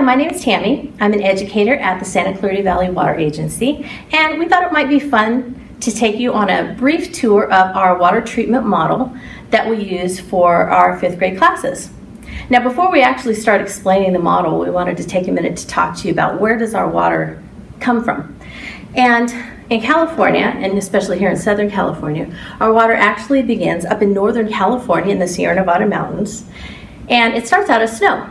my name is Tammy. I'm an educator at the Santa Clarita Valley Water Agency, and we thought it might be fun to take you on a brief tour of our water treatment model that we use for our 5th grade classes. Now, before we actually start explaining the model, we wanted to take a minute to talk to you about where does our water come from. And in California, and especially here in Southern California, our water actually begins up in Northern California in the Sierra Nevada mountains, and it starts out as snow.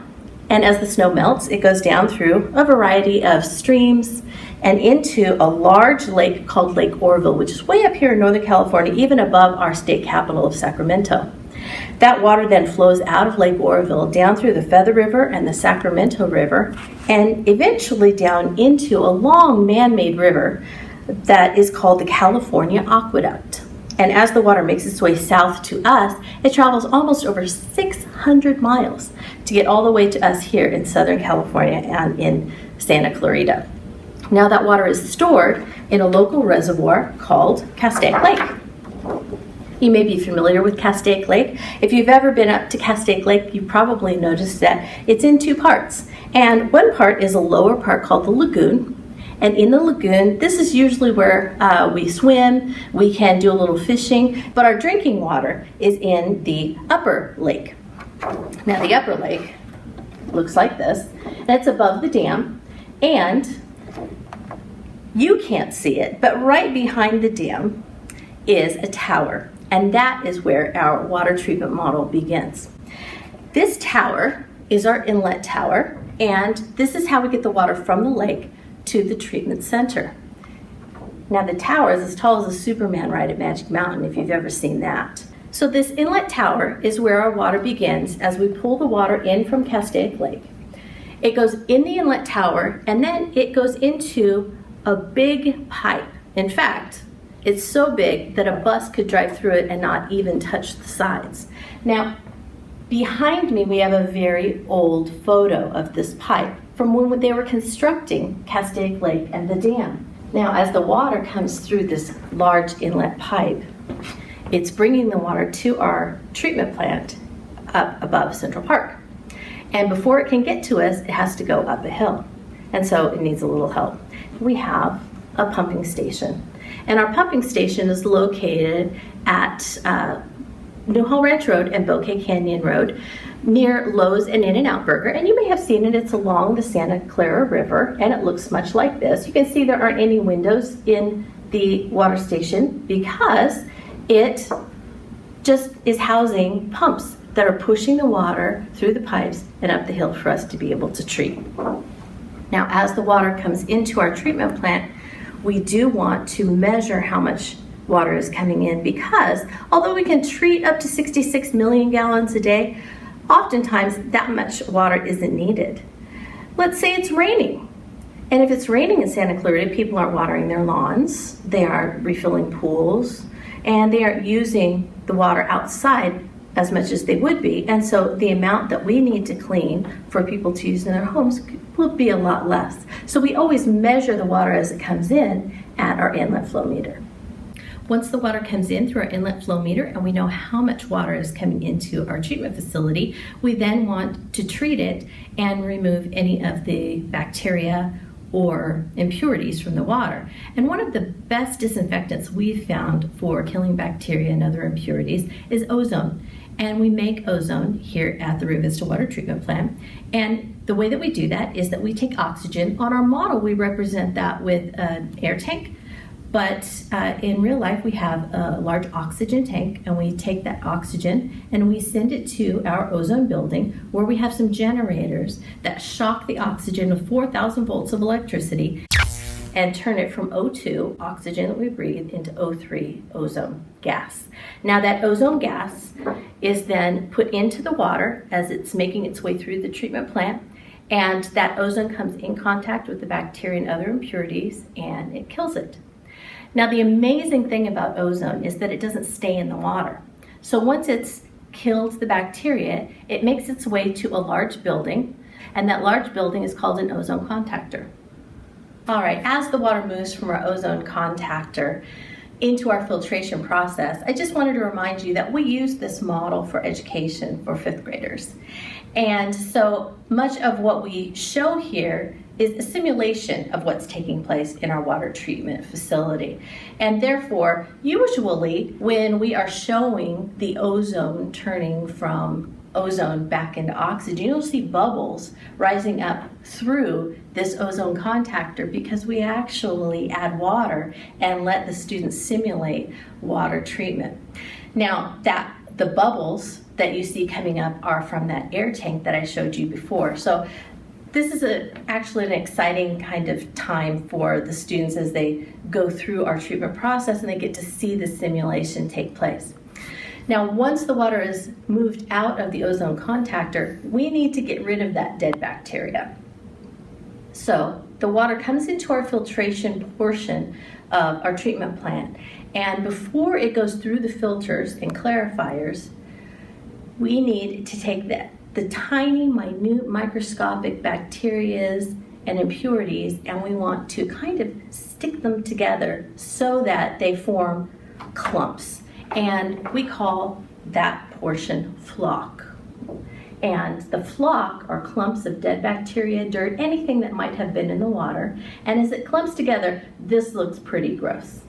And as the snow melts, it goes down through a variety of streams and into a large lake called Lake Oroville, which is way up here in Northern California, even above our state capital of Sacramento. That water then flows out of Lake Oroville down through the Feather River and the Sacramento River, and eventually down into a long man-made river that is called the California Aqueduct. And as the water makes its way south to us, it travels almost over 600 miles to get all the way to us here in Southern California and in Santa Clarita. Now that water is stored in a local reservoir called Castaic Lake. You may be familiar with Castaic Lake. If you've ever been up to Castaic Lake, you probably noticed that it's in 2 parts. And one part is a lower part called the lagoon. And in the lagoon, this is usually where we swim, we can do a little fishing, but our drinking water is in the upper lake. Now the upper lake looks like this, and it's above the dam, and you can't see it, but right behind the dam is a tower, and that is where our water treatment model begins. This tower is our inlet tower, and this is how we get the water from the lake to the treatment center. Now the tower is as tall as a Superman ride at Magic Mountain, if you've ever seen that. So this inlet tower is where our water begins as we pull the water in from Castaic Lake. It goes in the inlet tower, and then it goes into a big pipe. In fact, it's so big that a bus could drive through it and not even touch the sides. Now, behind me we have a very old photo of this pipe from when they were constructing Castaic Lake and the dam. Now, as the water comes through this large inlet pipe, it's bringing the water to our treatment plant up above Central Park. And before it can get to us, it has to go up a hill. And so it needs a little help. We have a pumping station. And our pumping station is located at Newhall Ranch Road and Bouquet Canyon Road near Lowe's and In-N-Out Burger. And you may have seen it, it's along the Santa Clara River, and it looks much like this. You can see there aren't any windows in the water station because it just is housing pumps that are pushing the water through the pipes and up the hill for us to be able to treat. Now, as the water comes into our treatment plant, we do want to measure how much water is coming in, because although we can treat up to 66 million gallons a day, oftentimes that much water isn't needed. Let's say it's raining. And if it's raining in Santa Clarita, people aren't watering their lawns, they aren't refilling pools, and they aren't using the water outside as much as they would be. And so the amount that we need to clean for people to use in their homes will be a lot less. So we always measure the water as it comes in at our inlet flow meter. Once the water comes in through our inlet flow meter and we know how much water is coming into our treatment facility, we then want to treat it and remove any of the bacteria or impurities from the water. And one of the best disinfectants we've found for killing bacteria and other impurities is ozone. And we make ozone here at the Rio Vista Water Treatment Plant. And the way that we do that is that we take oxygen. On our model, we represent that with an air tank. But in real life, we have a large oxygen tank, and we take that oxygen and we send it to our ozone building, where we have some generators that shock the oxygen with 4,000 volts of electricity and turn it from O2, oxygen that we breathe, into O3, ozone gas. Now that ozone gas is then put into the water as it's making its way through the treatment plant, and that ozone comes in contact with the bacteria and other impurities, and it kills it. Now, the amazing thing about ozone is that it doesn't stay in the water. So once it's killed the bacteria, it makes its way to a large building, and that large building is called an ozone contactor. All right, as the water moves from our ozone contactor into our filtration process, I just wanted to remind you that we use this model for education for 5th graders. And so much of what we show here is a simulation of what's taking place in our water treatment facility. And therefore, usually when we are showing the ozone turning from ozone back into oxygen, you'll see bubbles rising up through this ozone contactor because we actually add water and let the students simulate water treatment. Now, the bubbles that you see coming up are from that air tank that I showed you before. So this is actually an exciting kind of time for the students as they go through our treatment process and they get to see the simulation take place. Now, once the water is moved out of the ozone contactor, we need to get rid of that dead bacteria. So the water comes into our filtration portion of our treatment plant, and before it goes through the filters and clarifiers, we need to take the tiny, minute, microscopic bacterias and impurities, and we want to kind of stick them together so that they form clumps. And we call that portion flock. And the flock are clumps of dead bacteria, dirt, anything that might have been in the water. And as it clumps together, this looks pretty gross.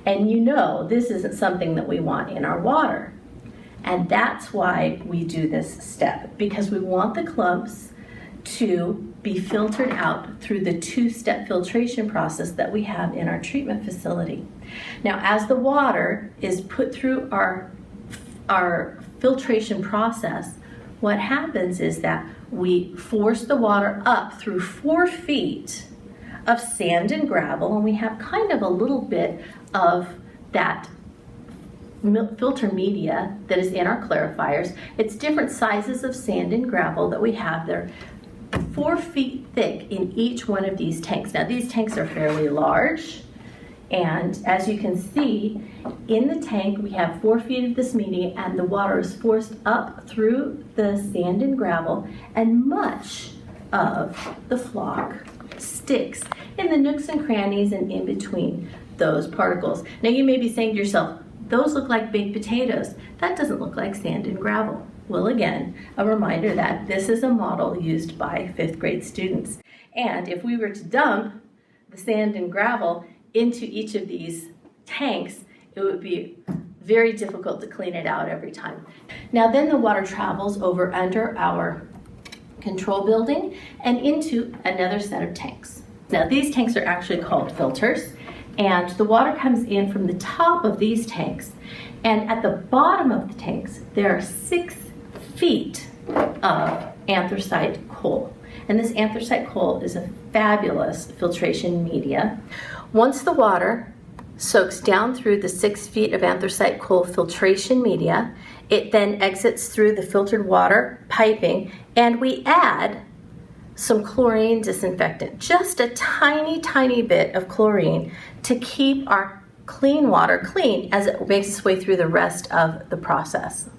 And you know this isn't something that we want in our water. And that's why we do this step, because we want the clumps to be filtered out through the 2-step filtration process that we have in our treatment facility. Now, as the water is put through our filtration process, what happens is that we force the water up through 4 feet of sand and gravel, and we have kind of a little bit of that filter media that is in our clarifiers. It's different sizes of sand and gravel that we have there, 4 feet thick in each one of these tanks. Now, these tanks are fairly large, and as you can see, in the tank we have 4 feet of this media, and the water is forced up through the sand and gravel, and much of the flock sticks in the nooks and crannies and in between those particles. Now, you may be saying to yourself, those look like baked potatoes. That doesn't look like sand and gravel. Well, again, a reminder that this is a model used by 5th grade students. And if we were to dump the sand and gravel into each of these tanks, it would be very difficult to clean it out every time. Now, then the water travels over under our control building and into another set of tanks. Now, these tanks are actually called filters, and the water comes in from the top of these tanks, and at the bottom of the tanks there are 6 feet of anthracite coal. And this anthracite coal is a fabulous filtration media. Once the water soaks down through the 6 feet of anthracite coal filtration media, it then exits through the filtered water piping, and we add some chlorine disinfectant, just a tiny, tiny bit of chlorine to keep our clean water clean as it makes its way through the rest of the process.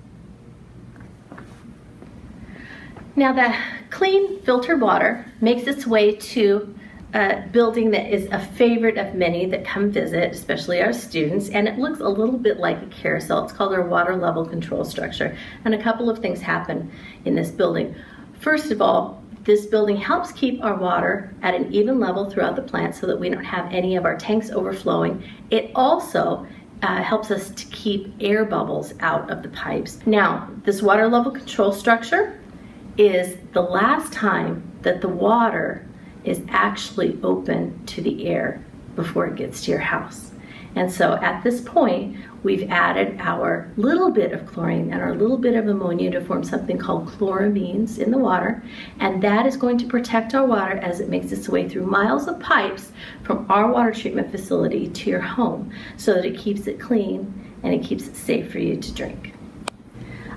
Now, the clean filtered water makes its way to a building that is a favorite of many that come visit, especially our students, and it looks a little bit like a carousel. It's called our water level control structure, and a couple of things happen in this building. First of all, this building helps keep our water at an even level throughout the plant so that we don't have any of our tanks overflowing. It also helps us to keep air bubbles out of the pipes. Now, this water level control structure is the last time that the water is actually open to the air before it gets to your house. And so at this point, we've added our little bit of chlorine and our little bit of ammonia to form something called chloramines in the water, and that is going to protect our water as it makes its way through miles of pipes from our water treatment facility to your home, so that it keeps it clean and it keeps it safe for you to drink.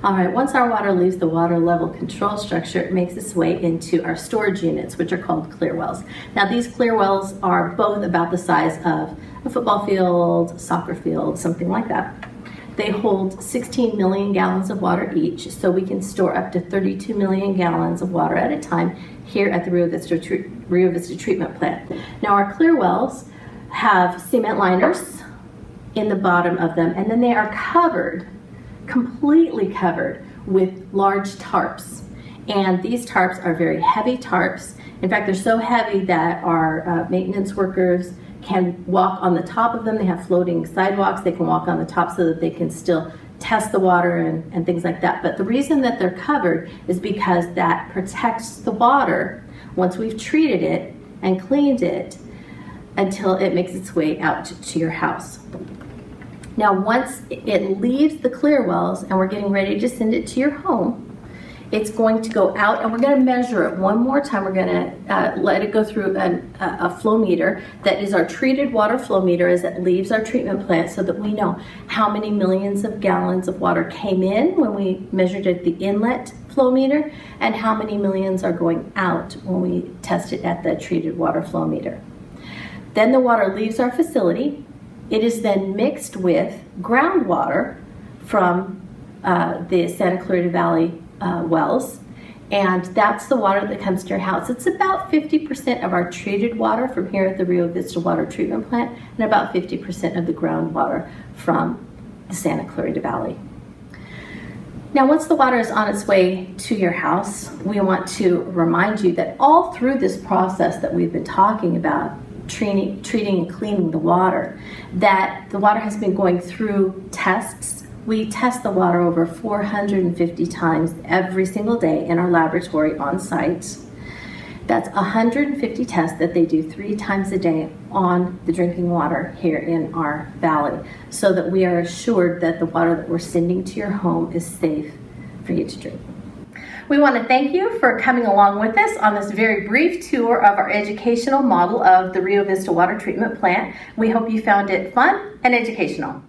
All right, once our water leaves the water level control structure, it makes its way into our storage units, which are called clear wells. Now, these clear wells are both about the size of a football field, soccer field, something like that. They hold 16 million gallons of water each, so we can store up to 32 million gallons of water at a time here at the Rio Vista Treatment Plant. Now, our clear wells have cement liners in the bottom of them, and then they are covered, completely covered with large tarps. And these tarps are very heavy tarps. In fact, they're so heavy that our maintenance workers can walk on the top of them. They have floating sidewalks. They can walk on the top so that they can still test the water and things like that. But the reason that they're covered is because that protects the water once we've treated it and cleaned it until it makes its way out to your house. Now, once it leaves the clear wells and we're getting ready to send it to your home, it's going to go out, and we're going to measure it one more time. We're going to let it go through a flow meter that is our treated water flow meter as it leaves our treatment plant, so that we know how many millions of gallons of water came in when we measured at the inlet flow meter, and how many millions are going out when we test it at the treated water flow meter. Then the water leaves our facility. It is then mixed with groundwater from the Santa Clarita Valley wells, and that's the water that comes to your house. It's about 50% of our treated water from here at the Rio Vista Water Treatment Plant, and about 50% of the groundwater from the Santa Clarita Valley. Now, once the water is on its way to your house, we want to remind you that all through this process that we've been talking about, treating and cleaning the water, that the water has been going through tests. We test the water over 450 times every single day in our laboratory on site. That's 150 tests that they do 3 times a day on the drinking water here in our valley, so that we are assured that the water that we're sending to your home is safe for you to drink. We want to thank you for coming along with us on this very brief tour of our educational model of the Rio Vista Water Treatment Plant. We hope you found it fun and educational.